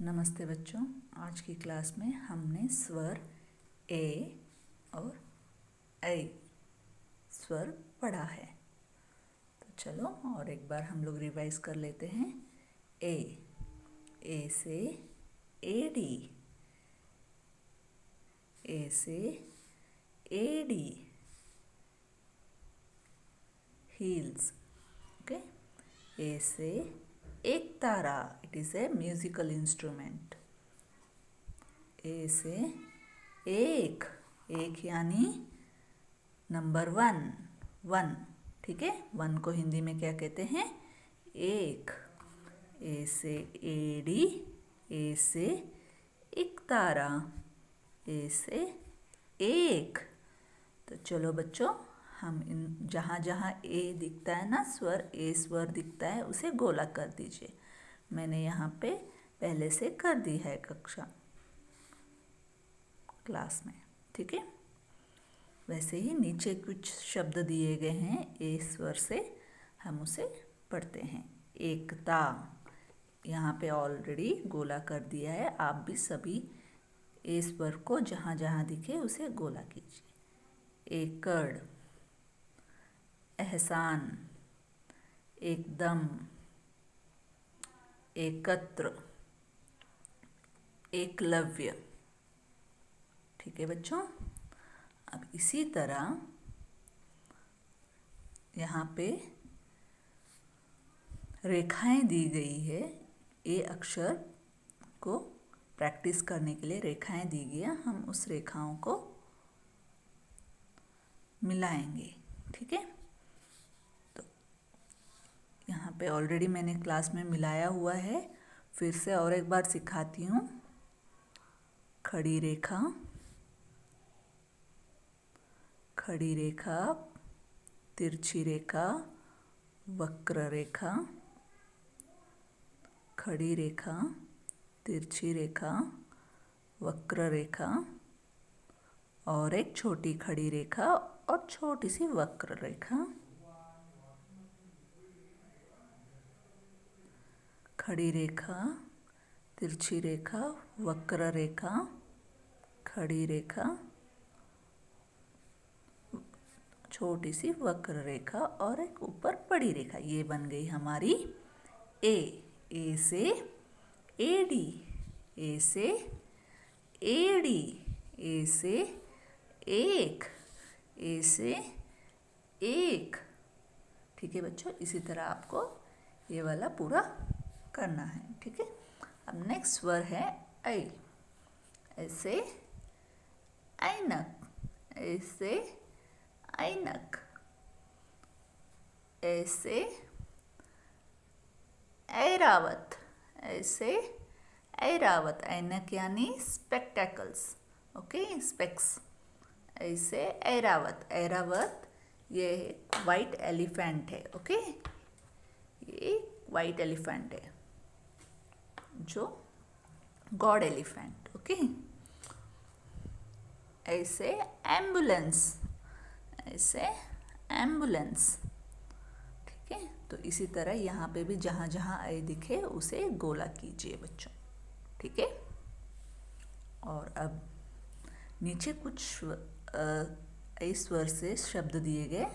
नमस्ते बच्चों। आज की क्लास में हमने स्वर ए और ऐ स्वर पढ़ा है। तो चलो और एक बार हम लोग रिवाइज कर लेते हैं। ए से एडी, ए से एडी, हील्स। ओके। ए से एक तारा, it is a musical instrument. A से एक, एक यानी नंबर वन। ठीक है, वन को हिंदी में क्या कहते हैं? एक। ए से एडी, ए से एक तारा, ए से एक। तो चलो बच्चों, हम इन जहाँ जहाँ ए दिखता है ना, ए स्वर दिखता है, उसे गोला कर दीजिए। मैंने यहाँ पे पहले से कर दी है क्लास में। ठीक है, वैसे ही नीचे कुछ शब्द दिए गए हैं ए स्वर से, हम उसे पढ़ते हैं। एकता, यहाँ पे ऑलरेडी गोला कर दिया है। आप भी सभी ए स्वर को जहाँ जहाँ दिखे उसे गोला कीजिए। एकड़, एहसान, एकदम, एकत्र, एकलव्य। ठीक है बच्चों, अब इसी तरह यहाँ पे रेखाएं दी गई है। ए अक्षर को प्रैक्टिस करने के लिए रेखाएं दी गई है, हम उस रेखाओं को मिलाएंगे। ठीक है, तो यहाँ पे ऑलरेडी मैंने क्लास में मिलाया हुआ है, फिर से और एक बार सिखाती हूँ। खड़ी रेखा, खड़ी रेखा, तिरछी रेखा, वक्र रेखा, खड़ी रेखा, तिरछी रेखा, वक्र रेखा, और एक छोटी खड़ी रेखा और छोटी सी वक्र रेखा। खड़ी रेखा, तिरछी रेखा, वक्र रेखा, खड़ी रेखा, छोटी सी वक्र रेखा और एक ऊपर बड़ी रेखा। ये बन गई हमारी ए। ए से एडी, ए से एडी, ए से एक, ए से एक। ठीक है बच्चों, इसी तरह आपको ये वाला पूरा करना है। ठीक है, अब नेक्स्ट स्वर है ऐ। ऐसे ऐनक, ऐसे ऐनक, ऐसे ऐरावत, ऐसे ऐरावत। ऐनक यानी स्पेक्टेकल्स। Okay, specs. ऐसे ऐरावत, ऐरावत ये वाइट एलिफेंट है। ओके, ये वाइट एलिफेंट है, जो गॉड एलिफेंट। ओके, ऐसे एम्बुलेंस, ऐसे एम्बुलेंस। ठीक है, तो इसी तरह यहाँ पे भी जहाँ जहाँ ऐ दिखे उसे गोला कीजिए बच्चों। ठीक है, और अब नीचे कुछ ऐ स्वर से शब्द दिए गए,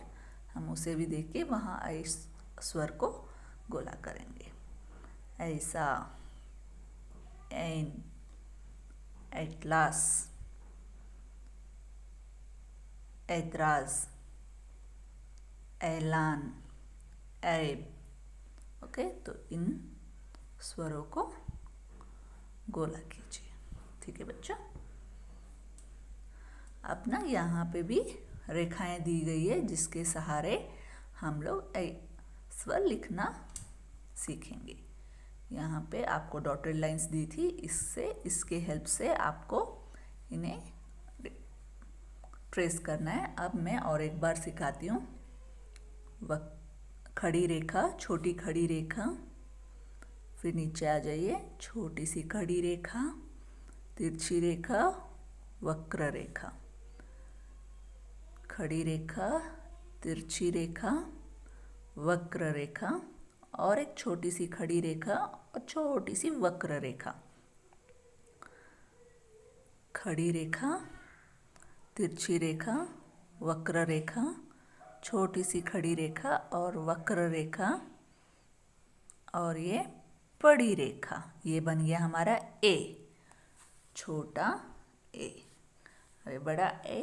हम उसे भी देख के वहाँ ऐ स्वर को गोला करेंगे। ऐसा, ऐन, एटलास, ऐतराज, ऐलान, ऐब। ओके, तो इन स्वरों को गोला कीजिए। ठीक है बच्चों, अब ना यहाँ पे भी रेखाएं दी गई है, जिसके सहारे हम लोग ऐ स्वर लिखना सीखेंगे। यहाँ पे आपको डॉटेड लाइंस दी थी, इसके हेल्प से आपको इन्हें ट्रेस करना है। अब मैं और एक बार सिखाती हूँ। खड़ी रेखा, छोटी खड़ी रेखा, फिर नीचे आ जाइए, छोटी सी खड़ी रेखा, तिरछी रेखा, वक्र रेखा, खड़ी रेखा, तिरछी रेखा, वक्र रेखा और एक छोटी सी खड़ी रेखा और छोटी सी वक्र रेखा। खड़ी रेखा, तिरछी रेखा, वक्र रेखा, छोटी सी खड़ी रेखा और वक्र रेखा, और ये बड़ी रेखा। ये बन गया हमारा ए, छोटा ए। अरे बड़ा ए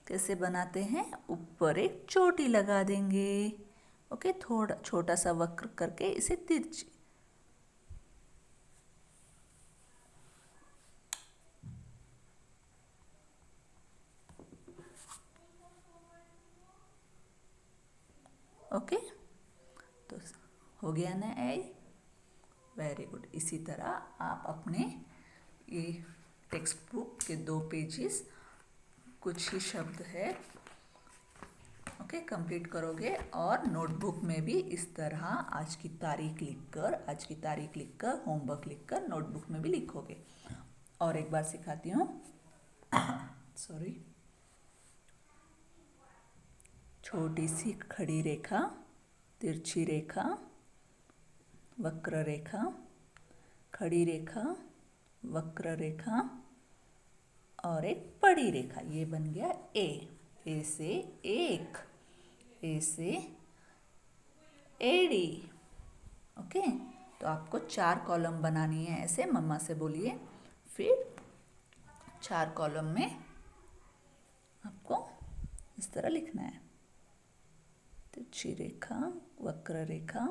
कैसे बनाते हैं? ऊपर एक चोटी लगा देंगे। ओके, थोड़ा छोटा सा वक्र करके इसे तिरछी। ओके, तो हो गया ना ए? Very good. इसी तरह आप अपने ये टेक्स्ट बुक के 2 पेजेस, कुछ ही शब्द है, ओके, कंप्लीट करोगे। और नोटबुक में भी इस तरह आज की तारीख लिखकर होमवर्क लिखकर नोटबुक में भी लिखोगे। और एक बार सिखाती हूँ। सॉरी। छोटी सी खड़ी रेखा, तिरछी रेखा, वक्र रेखा, खड़ी रेखा, वक्र रेखा और एक बड़ी रेखा। ये बन गया ए। ए से एक, ए से एडी। ओके, तो आपको 4 कॉलम बनानी है ऐसे। मम्मा से बोलिए। फिर 4 कॉलम में आपको इस तरह लिखना है। तिरछी रेखा, वक्र रेखा,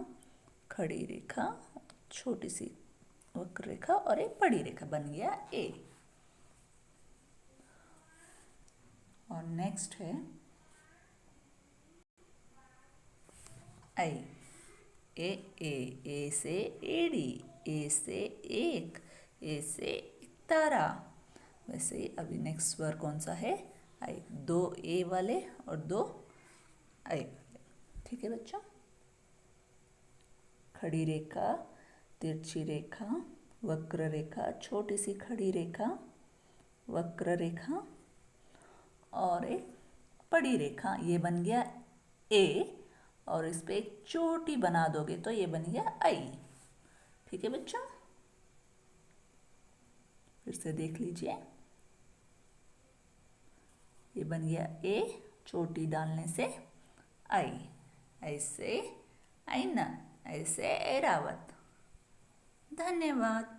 खड़ी रेखा, छोटी सी वक्र रेखा और एक बड़ी रेखा। बन गया ए। और नेक्स्ट है आई। ए से एडी, ए से एक, ए से तारा। वैसे ही अभी नेक्स्ट वर्ड कौन सा है? आई। 2 ए वाले और 2 आई वाले। ठीक है बच्चों? खड़ी रेखा, तिरछी रेखा, वक्र रेखा, छोटी सी खड़ी रेखा, वक्र रेखा और एक बड़ी रेखा। ये बन गया ए। और इस पे एक चोटी बना दोगे तो ये बन गया आई। ठीक है बच्चों? फिर से देख लीजिए। ये बन गया ए, चोटी डालने से आई। ऐसे आईना, ऐसे ऐरावत। धन्यवाद।